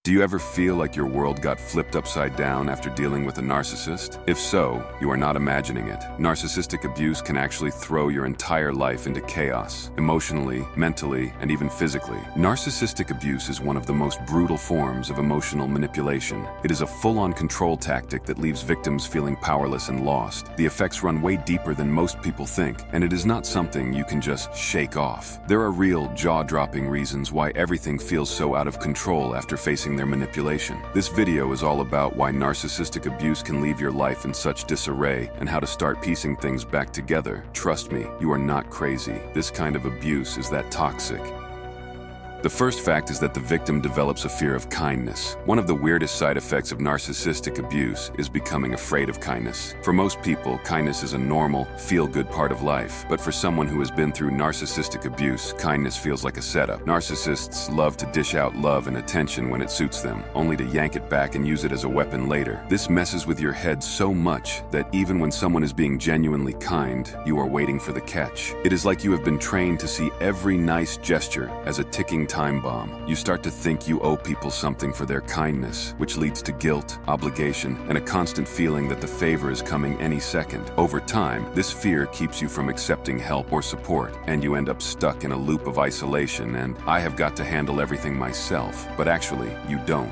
Do you ever feel like your world got flipped upside down after dealing with a narcissist? If so, you are not imagining it. Narcissistic abuse can actually throw your entire life into chaos, emotionally, mentally, and even physically. Narcissistic abuse is one of the most brutal forms of emotional manipulation. It is a full-on control tactic that leaves victims feeling powerless and lost. The effects run way deeper than most people think, and it is not something you can just shake off. There are real, jaw-dropping reasons why everything feels so out of control after facing their manipulation. This video is all about why narcissistic abuse can leave your life in such disarray and how to start piecing things back together. Trust me, you are not crazy. This kind of abuse is that toxic. The first fact is that the victim develops a fear of kindness. One of the weirdest side effects of narcissistic abuse is becoming afraid of kindness. For most people, kindness is a normal, feel-good part of life. But for someone who has been through narcissistic abuse, kindness feels like a setup. Narcissists love to dish out love and attention when it suits them, only to yank it back and use it as a weapon later. This messes with your head so much that even when someone is being genuinely kind, you are waiting for the catch. It is like you have been trained to see every nice gesture as a ticking time bomb. You start to think you owe people something for their kindness, which leads to guilt, obligation, and a constant feeling that the favor is coming any second. Over time, this fear keeps you from accepting help or support, and you end up stuck in a loop of isolation and "I have got to handle everything myself," but actually, you don't.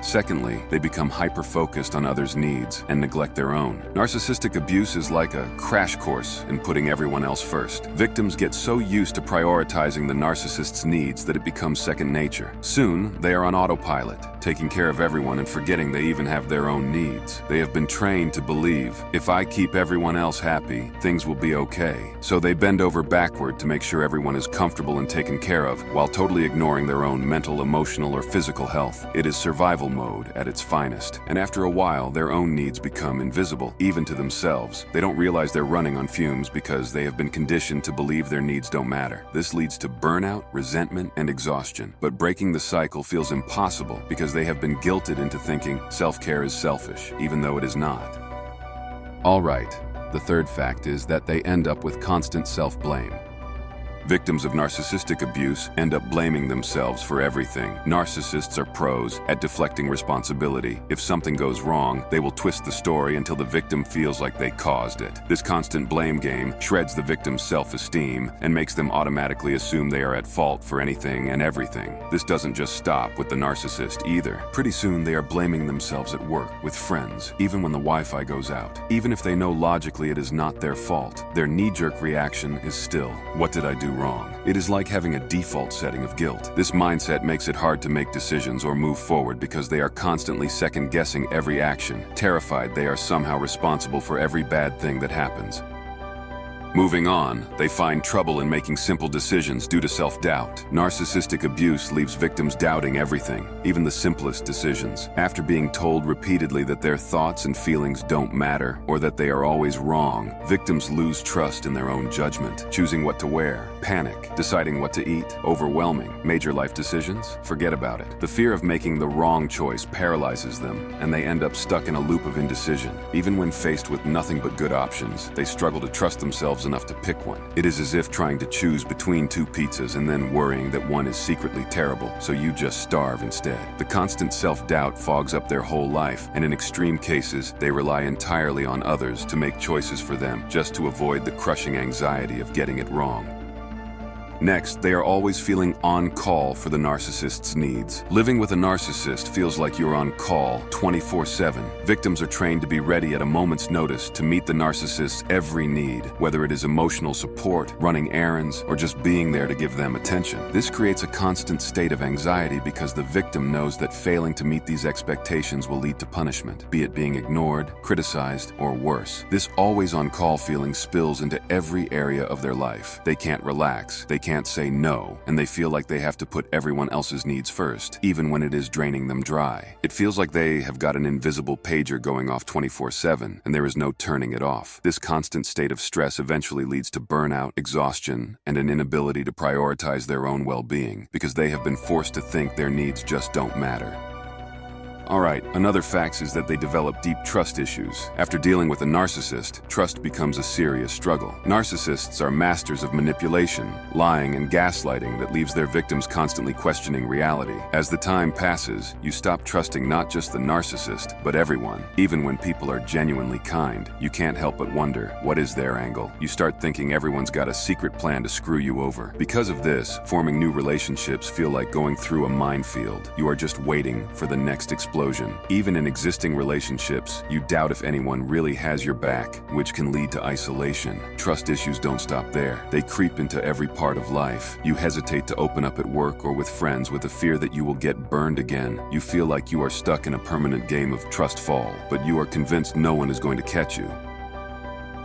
Secondly, they become hyper-focused on others' needs and neglect their own. Narcissistic abuse is like a crash course in putting everyone else first. Victims get so used to prioritizing the narcissist's needs that it becomes second nature. Soon, they are on autopilot, taking care of everyone and forgetting they even have their own needs. They have been trained to believe, if I keep everyone else happy, things will be okay. So they bend over backward to make sure everyone is comfortable and taken care of, while totally ignoring their own mental, emotional, or physical health. It is survival mode at its finest, and after a while their own needs become invisible, even to themselves. They don't realize they're running on fumes because they have been conditioned to believe their needs don't matter. This leads to burnout, resentment, and exhaustion. But breaking the cycle feels impossible because they have been guilted into thinking self-care is selfish, even though it is not. All right, the third fact is that they end up with constant self-blame. Victims of narcissistic abuse end up blaming themselves for everything. Narcissists are pros at deflecting responsibility. If something goes wrong, they will twist the story until the victim feels like they caused it. This constant blame game shreds the victim's self-esteem and makes them automatically assume they are at fault for anything and everything. This doesn't just stop with the narcissist either. Pretty soon they are blaming themselves at work, with friends, even when the Wi-Fi goes out. Even if they know logically it is not their fault, their knee-jerk reaction is still, "What did I do wrong?" It is like having a default setting of guilt. This mindset makes it hard to make decisions or move forward because they are constantly second-guessing every action, terrified they are somehow responsible for every bad thing that happens. Moving on, they find trouble in making simple decisions due to self-doubt. Narcissistic abuse leaves victims doubting everything, even the simplest decisions. After being told repeatedly that their thoughts and feelings don't matter or that they are always wrong, victims lose trust in their own judgment. Choosing what to wear, panic, deciding what to eat, overwhelming. Major life decisions? Forget about it. The fear of making the wrong choice paralyzes them, and they end up stuck in a loop of indecision. Even when faced with nothing but good options, they struggle to trust themselves enough to pick one. It is as if trying to choose between two pizzas and then worrying that one is secretly terrible, so you just starve instead. The constant self-doubt fogs up their whole life, and in extreme cases, they rely entirely on others to make choices for them just to avoid the crushing anxiety of getting it wrong. Next, they are always feeling on call for the narcissist's needs. Living with a narcissist feels like you're on call 24/7. Victims are trained to be ready at a moment's notice to meet the narcissist's every need, whether it is emotional support, running errands, or just being there to give them attention. This creates a constant state of anxiety because the victim knows that failing to meet these expectations will lead to punishment, be it being ignored, criticized, or worse. This always-on-call feeling spills into every area of their life. They can't relax, they can't say no, and they feel like they have to put everyone else's needs first, even when it is draining them dry. It feels like they have got an invisible pager going off 24/7, and there is no turning it off. This constant state of stress eventually leads to burnout, exhaustion, and an inability to prioritize their own well-being, because they have been forced to think their needs just don't matter. Alright, another fact is that they develop deep trust issues. After dealing with a narcissist, trust becomes a serious struggle. Narcissists are masters of manipulation, lying, and gaslighting that leaves their victims constantly questioning reality. As the time passes, you stop trusting not just the narcissist, but everyone. Even when people are genuinely kind, you can't help but wonder, what is their angle? You start thinking everyone's got a secret plan to screw you over. Because of this, forming new relationships feel like going through a minefield. You are just waiting for the next explosion. Even in existing relationships, you doubt if anyone really has your back, which can lead to isolation. Trust issues don't stop there. They creep into every part of life. You hesitate to open up at work or with friends with the fear that you will get burned again. You feel like you are stuck in a permanent game of trust fall, but you are convinced no one is going to catch you.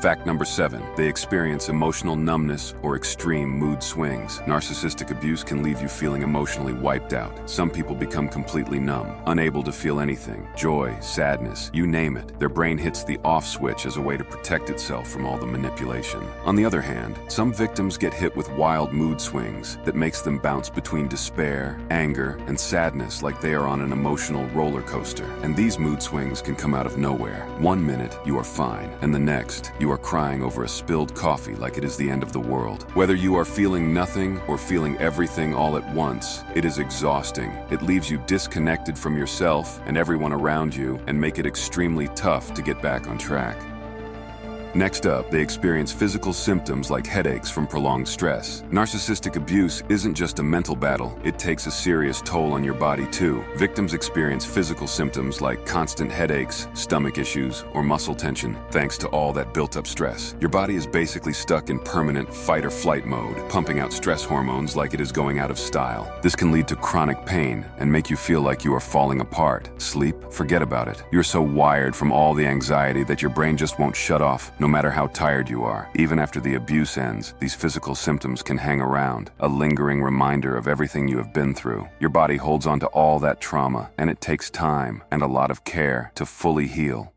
Fact number 7, they experience emotional numbness or extreme mood swings. Narcissistic abuse can leave you feeling emotionally wiped out. Some people become completely numb, unable to feel anything. Joy, sadness, you name it. Their brain hits the off switch as a way to protect itself from all the manipulation. On the other hand, some victims get hit with wild mood swings that makes them bounce between despair, anger, and sadness like they are on an emotional roller coaster. And these mood swings can come out of nowhere. One minute, you are fine, and the next, you are crying over a spilled coffee like it is the end of the world. Whether you are feeling nothing or feeling everything all at once, it is exhausting. It leaves you disconnected from yourself and everyone around you and make it extremely tough to get back on track. Next up, they experience physical symptoms like headaches from prolonged stress. Narcissistic abuse isn't just a mental battle, it takes a serious toll on your body too. Victims experience physical symptoms like constant headaches, stomach issues, or muscle tension, thanks to all that built-up stress. Your body is basically stuck in permanent fight-or-flight mode, pumping out stress hormones like it is going out of style. This can lead to chronic pain and make you feel like you are falling apart. Sleep? Forget about it. You're so wired from all the anxiety that your brain just won't shut off, no matter how tired you are. Even after the abuse ends, these physical symptoms can hang around, a lingering reminder of everything you have been through. Your body holds on to all that trauma, and it takes time and a lot of care to fully heal.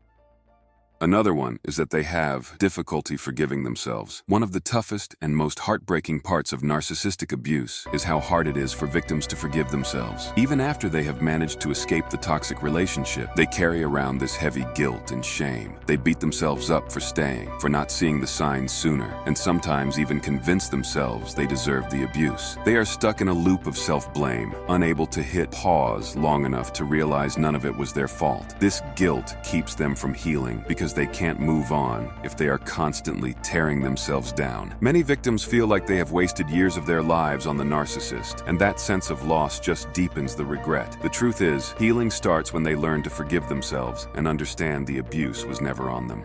Another one is that they have difficulty forgiving themselves. One of the toughest and most heartbreaking parts of narcissistic abuse is how hard it is for victims to forgive themselves. Even after they have managed to escape the toxic relationship, they carry around this heavy guilt and shame. They beat themselves up for staying, for not seeing the signs sooner, and sometimes even convince themselves they deserve the abuse. They are stuck in a loop of self-blame, unable to hit pause long enough to realize none of it was their fault. This guilt keeps them from healing because they can't move on if they are constantly tearing themselves down. Many victims feel like they have wasted years of their lives on the narcissist, and that sense of loss just deepens the regret. The truth is, healing starts when they learn to forgive themselves and understand the abuse was never on them.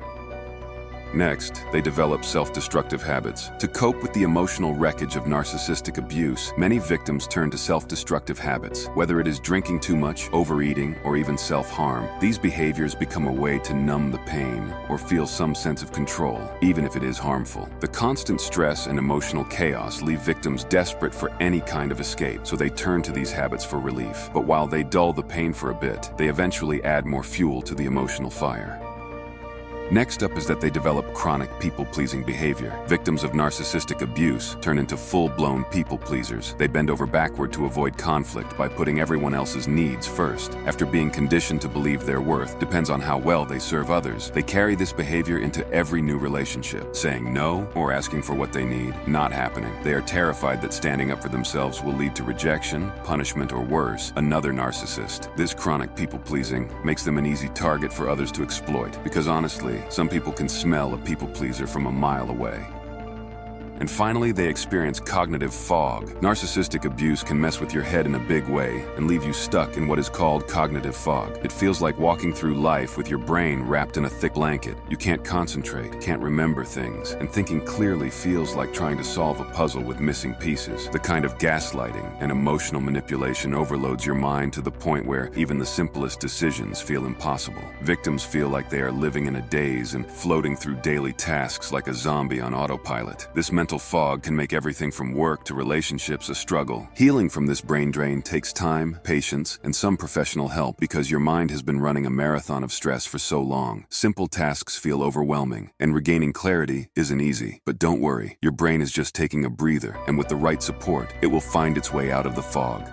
Next, they develop self-destructive habits. To cope with the emotional wreckage of narcissistic abuse, many victims turn to self-destructive habits. Whether it is drinking too much, overeating, or even self-harm, these behaviors become a way to numb the pain or feel some sense of control, even if it is harmful. The constant stress and emotional chaos leave victims desperate for any kind of escape, so they turn to these habits for relief. But while they dull the pain for a bit, they eventually add more fuel to the emotional fire. Next up is that they develop chronic people-pleasing behavior. Victims of narcissistic abuse turn into full-blown people-pleasers. They bend over backward to avoid conflict by putting everyone else's needs first. After being conditioned to believe their worth depends on how well they serve others, they carry this behavior into every new relationship. Saying no or asking for what they need, not happening. They are terrified that standing up for themselves will lead to rejection, punishment, or worse, another narcissist. This chronic people-pleasing makes them an easy target for others to exploit, because honestly, some people can smell a people-pleaser from a mile away. And finally, they experience cognitive fog. Narcissistic abuse can mess with your head in a big way and leave you stuck in what is called cognitive fog. It feels like walking through life with your brain wrapped in a thick blanket. You can't concentrate, can't remember things, and thinking clearly feels like trying to solve a puzzle with missing pieces. The kind of gaslighting and emotional manipulation overloads your mind to the point where even the simplest decisions feel impossible. Victims feel like they are living in a daze and floating through daily tasks like a zombie on autopilot. This mental fog can make everything from work to relationships a struggle. Healing from this brain drain takes time, patience, and some professional help because your mind has been running a marathon of stress for so long. Simple tasks feel overwhelming, and regaining clarity isn't easy. But don't worry, your brain is just taking a breather, and with the right support, it will find its way out of the fog.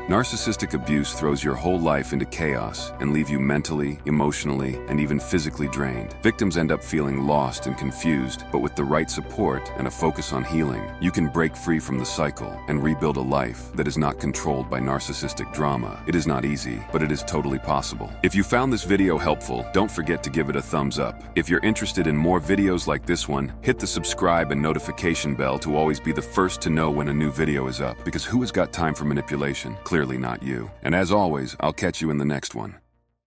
Narcissistic abuse throws your whole life into chaos and leave you mentally, emotionally, and even physically drained. Victims end up feeling lost and confused, but with the right support and a focus on healing, you can break free from the cycle and rebuild a life that is not controlled by narcissistic drama. It is not easy, but it is totally possible. If you found this video helpful, don't forget to give it a thumbs up. If you're interested in more videos like this one, hit the subscribe and notification bell to always be the first to know when a new video is up, because who has got time for manipulation? Clearly not you. And as always, I'll catch you in the next one.